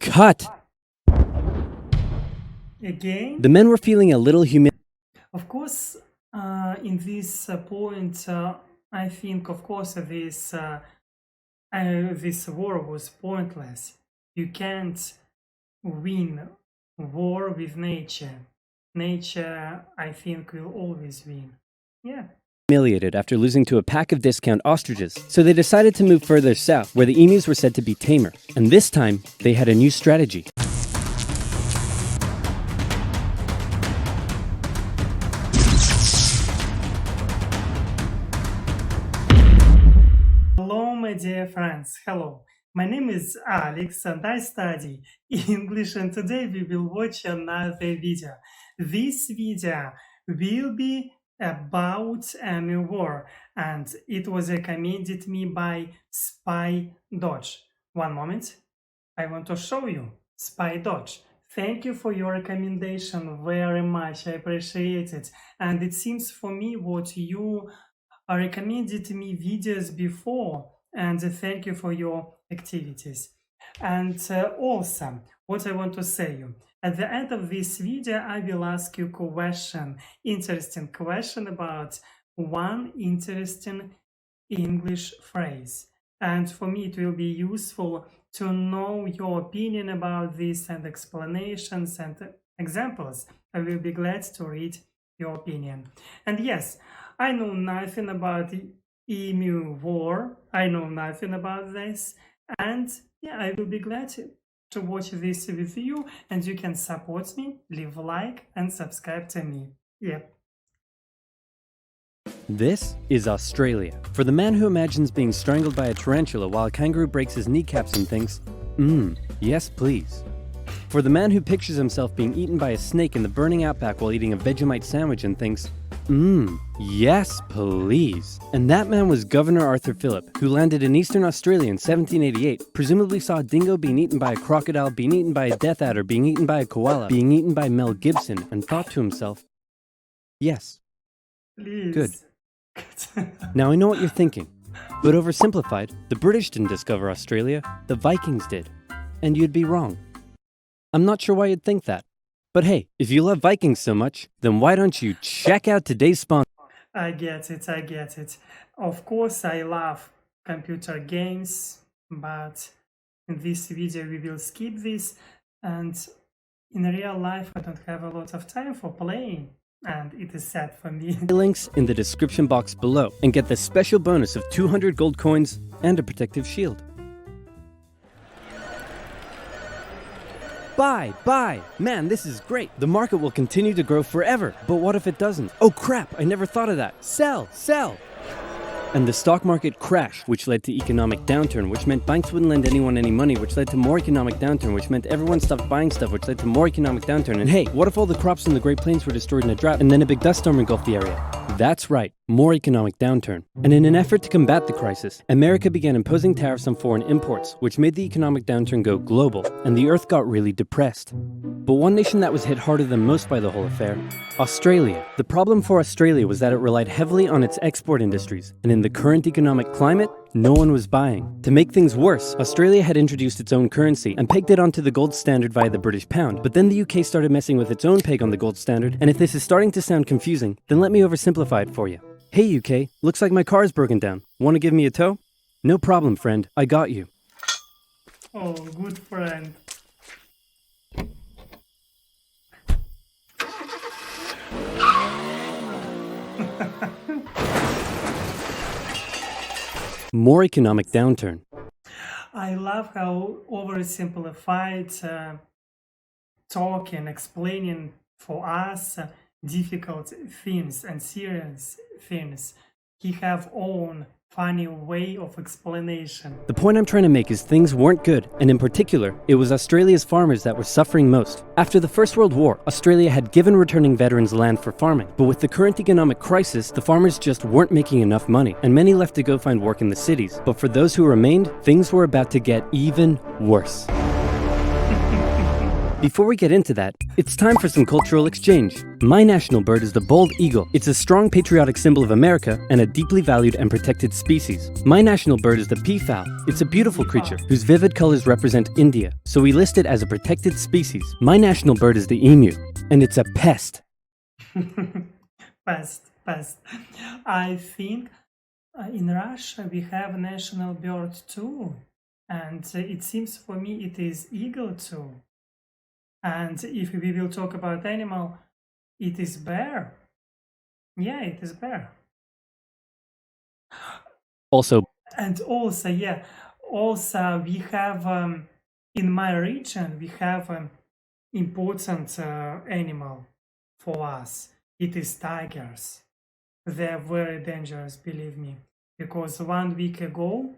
Cut! Again, The men were feeling a little humiliated. of course, in this point, I think, of course, this war was pointless. You can't win war with nature. Nature, I think, will always win. Yeah. After losing to a pack of discount ostriches, so they decided to move further south, where the emus were said to be tamer. And this time, they had a new strategy. Hello, my dear friends. Hello. My name is Alex and I study English, and today we will watch another video. This video will be about Emu war, and it was recommended me by Spy Dodge. One moment. I want to show you Spy Dodge. Thank you for your recommendation very much. I appreciate it. And it seems for me what you recommended me videos before, and thank you for your activities. And also, what I want to say you, at the end of this video, I will ask you a question, interesting question about one interesting English phrase. And for me, it will be useful to know your opinion about this and explanations and examples. I will be glad to read your opinion. And yes, I know nothing about the Emu war. I know nothing about this. And yeah, I will be glad to watch this with you, and you can support me, leave a like and subscribe to me. Yeah. This is Australia. For the man who imagines being strangled by a tarantula while a kangaroo breaks his kneecaps and thinks, yes please. For the man who pictures himself being eaten by a snake in the burning outback while eating a Vegemite sandwich and thinks, yes please. And that man was Governor Arthur Phillip, who landed in eastern Australia in 1788, presumably saw a dingo being eaten by a crocodile, being eaten by a death adder, being eaten by a koala, being eaten by Mel Gibson, and thought to himself, yes, Please. good. Now I know what you're thinking, but oversimplified, the British didn't discover Australia, the Vikings did. And you'd be wrong. I'm not sure why you'd think that. But hey, if you love Vikings so much, then why don't you check out today's sponsor? I get it. Of course, I love computer games, but in this video we will skip this, and in real life I don't have a lot of time for playing, and it is sad for me. Links in the description box below, and get the special bonus of 200 gold coins and a protective shield. Buy! Man, this is great. The market will continue to grow forever. But what if it doesn't? Oh crap, I never thought of that. Sell! And the stock market crashed, which led to economic downturn, which meant banks wouldn't lend anyone any money, which led to more economic downturn, which meant everyone stopped buying stuff, which led to more economic downturn. And hey, what if all the crops in the Great Plains were destroyed in a drought and then a big dust storm engulfed the area? That's right, more economic downturn. And in an effort to combat the crisis, America began imposing tariffs on foreign imports, which made the economic downturn go global, and the earth got really depressed. But one nation that was hit harder than most by the whole affair, Australia. The problem for Australia was that it relied heavily on its export industries, and in the current economic climate, no one was buying. To make things worse, Australia had introduced its own currency and pegged it onto the gold standard via the British pound, but then the UK started messing with its own peg on the gold standard, and if this is starting to sound confusing, then let me oversimplify it for you. Hey UK, looks like my car is broken down. Want to give me a tow? No problem, friend, I got you. Oh, good friend. More economic downturn. I love how oversimplified talking, explaining for us difficult themes and serious themes. He have own funny way of explanation. The point I'm trying to make is things weren't good, and in particular, it was Australia's farmers that were suffering most. After the First World War, Australia had given returning veterans land for farming, but with the current economic crisis, the farmers just weren't making enough money, and many left to go find work in the cities. But for those who remained, things were about to get even worse. Before we get into that, it's time for some cultural exchange. My national bird is the bald eagle. It's a strong patriotic symbol of America and a deeply valued and protected species. My national bird is the peafowl. It's a beautiful creature whose vivid colors represent India, so we list it as a protected species. My national bird is the emu, and it's a pest. Pest. I think in Russia we have a national bird too, and it seems for me it is eagle too. And if we will talk about animal, it is bear. Yeah, it is bear. Also, And also, yeah, also we have in my region we have an important animal for us. It is tigers. They are very dangerous, believe me, because 1 week ago,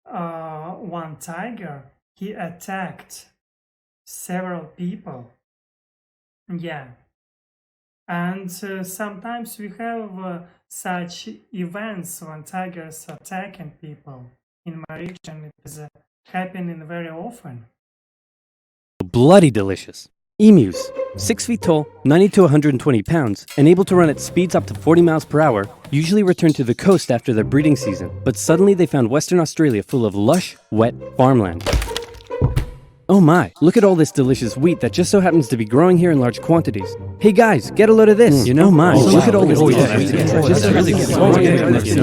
one tiger he attacked several people. Yeah, and sometimes we have such events when tigers attacking people. In my region, it is happening very often. bloody delicious. Emus, 6 feet tall, 90 to 120 pounds, and able to run at speeds up to 40 miles per hour, usually return to the coast after their breeding season. But suddenly they found Western Australia full of lush, wet farmland. Oh my, look at all this delicious wheat that just so happens to be growing here in large quantities. Hey guys, get a load of this. Oh my, look at all this delicious wheat that just so happens to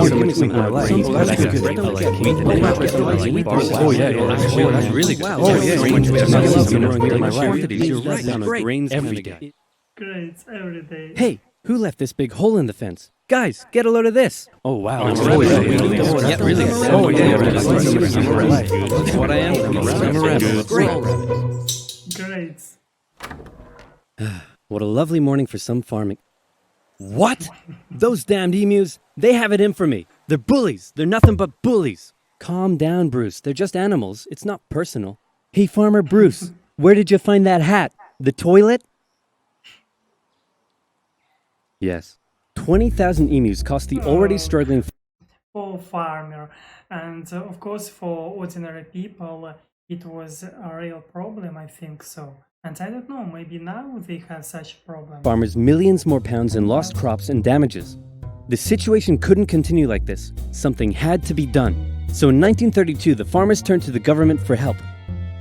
be Great, every day. Hey, who left this big hole in the fence? Guys, get a load of this. Oh wow. What I am. Great. What a lovely morning for some farming. What? Those damned emus, they have it in for me. They're bullies. They're nothing but bullies. Calm down, Bruce. They're just animals. It's not personal. Hey, Farmer Bruce, where did you find that hat? The toilet? Yes. 20,000 emus cost the already struggling For farmer, and of course for ordinary people, it was a real problem, I think so. And I don't know, maybe now they have such a problem. farmers millions more pounds in lost crops and damages. The situation couldn't continue like this. Something had to be done. So in 1932, the farmers turned to the government for help.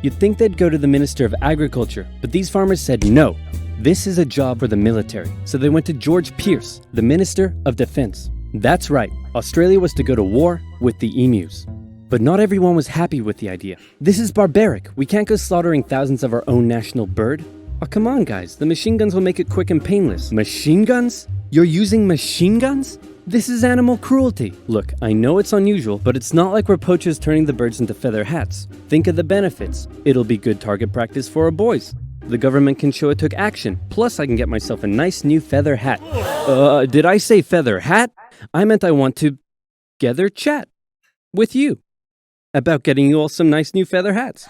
You'd think they'd go to the Minister of Agriculture, but these farmers said no. This is a job for the military. So they went to George Pierce, the Minister of Defense. That's right, Australia was to go to war with the emus. But not everyone was happy with the idea. This is barbaric. We can't go slaughtering thousands of our own national bird. Oh, come on, guys. The machine guns will make it quick and painless. Machine guns? You're using machine guns? This is animal cruelty. Look, I know it's unusual, but it's not like we're poachers turning the birds into feather hats. Think of the benefits. It'll be good target practice for our boys. The government can show it took action. Plus, I can get myself a nice new feather hat. Did I say feather hat? I meant I want to together chat with you about getting you all some nice new feather hats.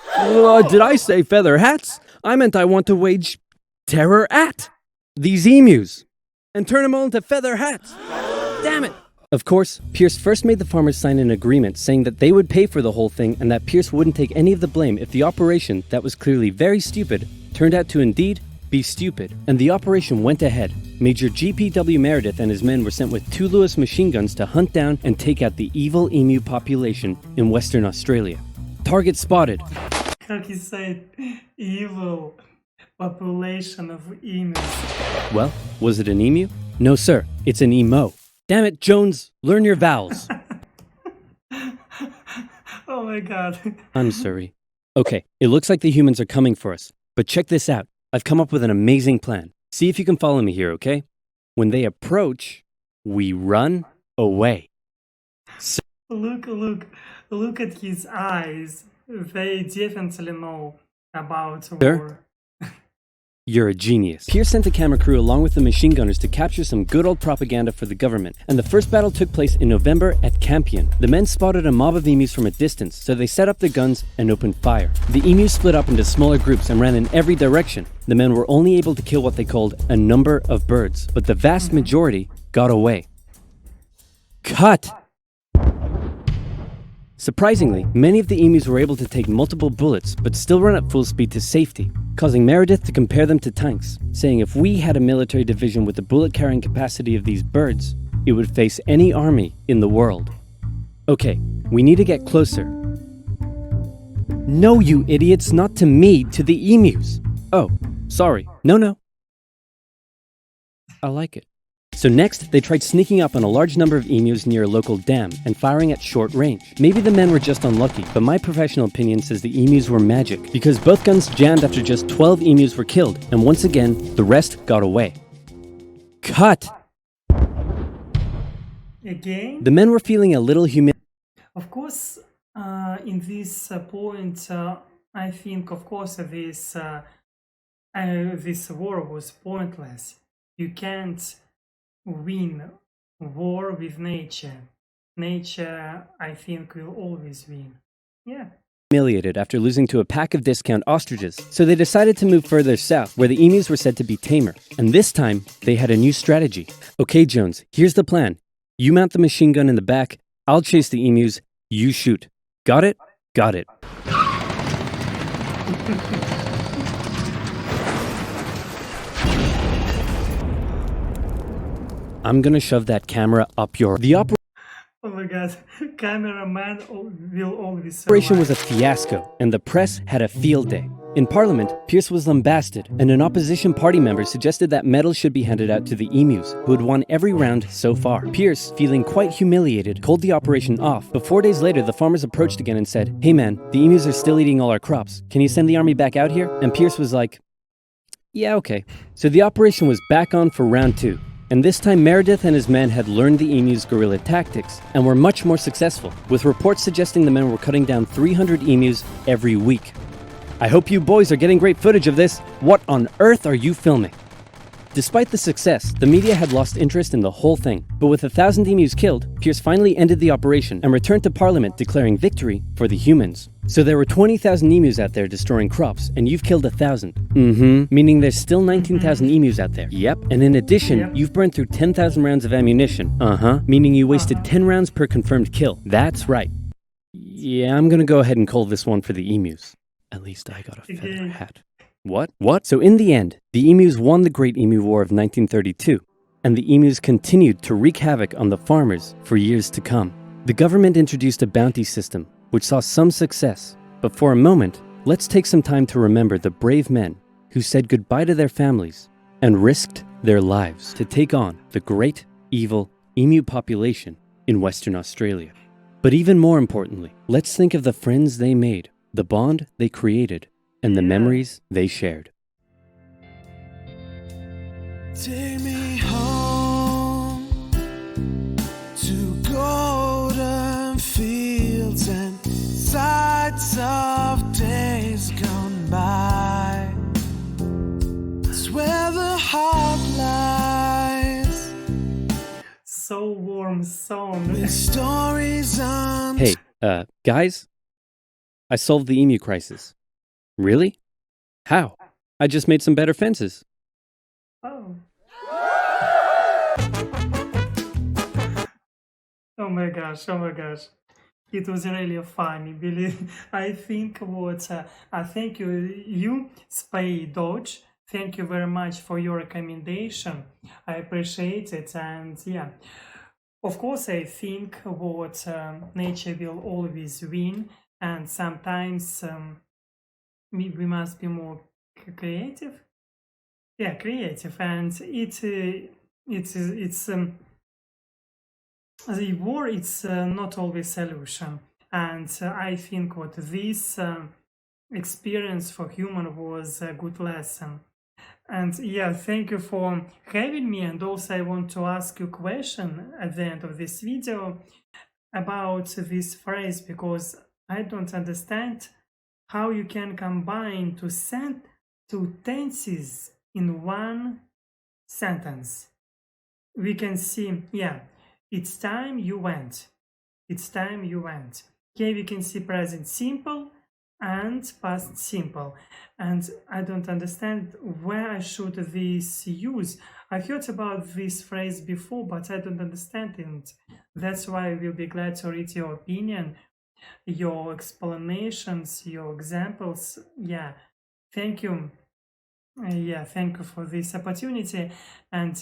Did I say feather hats? I meant I want to wage terror at these emus and turn them all into feather hats. Damn it! Of course, Pierce first made the farmers sign an agreement saying that they would pay for the whole thing and that Pierce wouldn't take any of the blame if the operation, that was clearly very stupid, turned out to indeed be stupid. And the operation went ahead. Major G.P.W. Meredith and his men were sent with 2 Lewis machine guns to hunt down and take out the evil emu population in Western Australia. Target spotted. Как he said, evil population of emus. Well, was it an emu? No, sir. It's an emo. Damn it, Jones. Learn your vowels. Oh my god. I'm sorry. Okay, it looks like the humans are coming for us. But check this out. I've come up with an amazing plan. See if you can follow me here, okay? When they approach, we run away. Look at his eyes. They definitely know about Sir? war. You're a genius. Pierce sent a camera crew along with the machine gunners to capture some good old propaganda for the government, and the first battle took place in November at Campion. The men spotted a mob of emus from a distance, so they set up their guns and opened fire. The emus split up into smaller groups and ran in every direction. The men were only able to kill what they called a number of birds, but the vast majority got away. Cut! Surprisingly, many of the emus were able to take multiple bullets but still run at full speed to safety, causing Meredith to compare them to tanks, saying if we had a military division with the bullet-carrying capacity of these birds, it would face any army in the world. Okay, we need to get closer. No, you idiots, not to me, to the emus. Oh, sorry. No. I like it. So next, they tried sneaking up on a large number of emus near a local dam and firing at short range. Maybe the men were just unlucky, but my professional opinion says the emus were magic, because both guns jammed after just 12 emus were killed, and once again, the rest got away. Cut! Again? The men were feeling a little humiliated. Of course, in this point, I think, of course, this war was pointless. You can't win war with nature. Nature, I think, will always win. Yeah. Humiliated after losing to a pack of discount ostriches, so they decided to move further south, where the emus were said to be tamer. And this time, they had a new strategy. Okay, Jones, here's the plan. You mount the machine gun in the back, I'll chase the emus, you shoot. Got it? Got it. I'm gonna shove that camera up your... Oh my god, cameraman will always survive. The operation was a fiasco, and the press had a field day. In Parliament, Pierce was lambasted, and an opposition party member suggested that medals should be handed out to the emus, who had won every round so far. Pierce, feeling quite humiliated, called the operation off, but 4 days later the farmers approached again and said, "Hey man, the emus are still eating all our crops. Can you send the army back out here?" And Pierce was like, "Yeah, okay." So the operation was back on for round 2. And this time Meredith and his men had learned the emus' guerrilla tactics and were much more successful, with reports suggesting the men were cutting down 300 emus every week. I hope you boys are getting great footage of this. What on earth are you filming? Despite the success, the media had lost interest in the whole thing. But with 1,000 emus killed, Pierce finally ended the operation and returned to Parliament declaring victory for the humans. So there were 20,000 emus out there destroying crops, and you've killed 1,000. Meaning there's still 19,000 emus out there. Yep. And in addition, you've burned through 10,000 rounds of ammunition. Meaning you wasted 10 rounds per confirmed kill. That's right. Yeah, I'm gonna go ahead and call this one for the emus. At least I got a feather hat. What? So in the end, the emus won the Great Emu War of 1932, and the emus continued to wreak havoc on the farmers for years to come. The government introduced a bounty system, which saw some success. But for a moment, let's take some time to remember the brave men who said goodbye to their families and risked their lives to take on the great, evil emu population in Western Australia. But even more importantly, let's think of the friends they made, the bond they created, and the memories they shared. Take me home to golden fields and sights of days gone by. It's where the heart lies. So warm song. With stories on. Hey, guys, I solved the emu crisis. Really? How? I just made some better fences. Oh. Oh my gosh. It was really funny. I think thank you, Spay Dodge. Thank you very much for your recommendation. I appreciate it. And yeah, of course, I think nature will always win. And sometimes we must be more creative. Yeah, creative. And the war, it's not always solution. And I think this experience for human was a good lesson. And yeah, thank you for having me. And also I want to ask you a question at the end of this video about this phrase, because I don't understand how you can combine two tenses in one sentence. We can see, yeah, it's time you went. It's time you went. Here we can see present simple and past simple. And I don't understand where I should this use. I've heard about this phrase before, but I don't understand it. That's why I will be glad to read your opinion. your explanations, your examples. Yeah, thank you. Yeah, thank you for this opportunity, and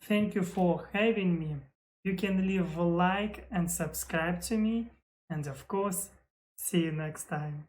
thank you for having me. You can leave a like and subscribe to me, and of course, see you next time.